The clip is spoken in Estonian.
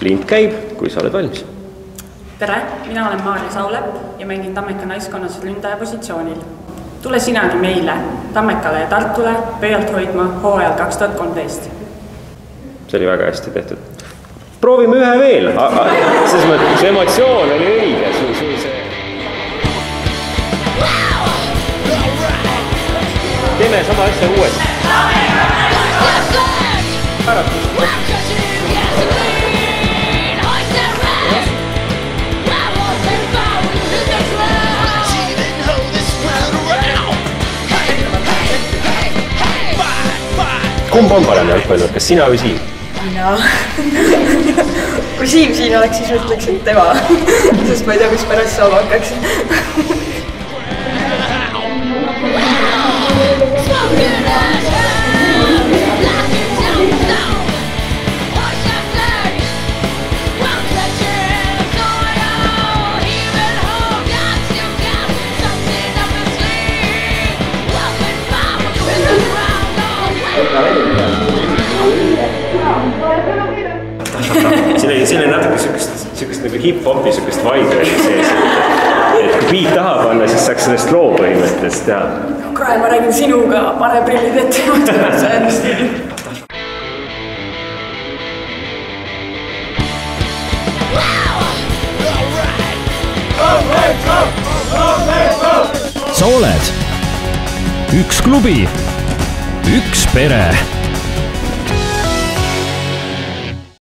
Lind käib, kui sa oled valmis. Tere, mina olen Maarja Saulep ja mängin Tammeka naiskonnas ründaja positsioonil. Tule sinagi meile, Tammekale ja Tartule pöialt hoidma hooajal 2013. See oli väga hästi tehtud. Proovime ühe veel. Selles mõttes, see emotsioon oli õige. Teeme sama asja uuesti. Kumb on parem jalgpallur, kas sina või Siim? Mina. Kui Siim siin oleks, siis ütleks, et tema. Sest ma ei tea, mis pärast saama hakkaks. Siin on natuke sükest nagu hip-hopi sükest vaidu sees. Et kui beat taha panna, siis saaks sellest loo põhimõtteliselt teha. Kuule, ma räägin sinuga, pane prillid ette ja see on. Sa oled üks klubi, üks pere.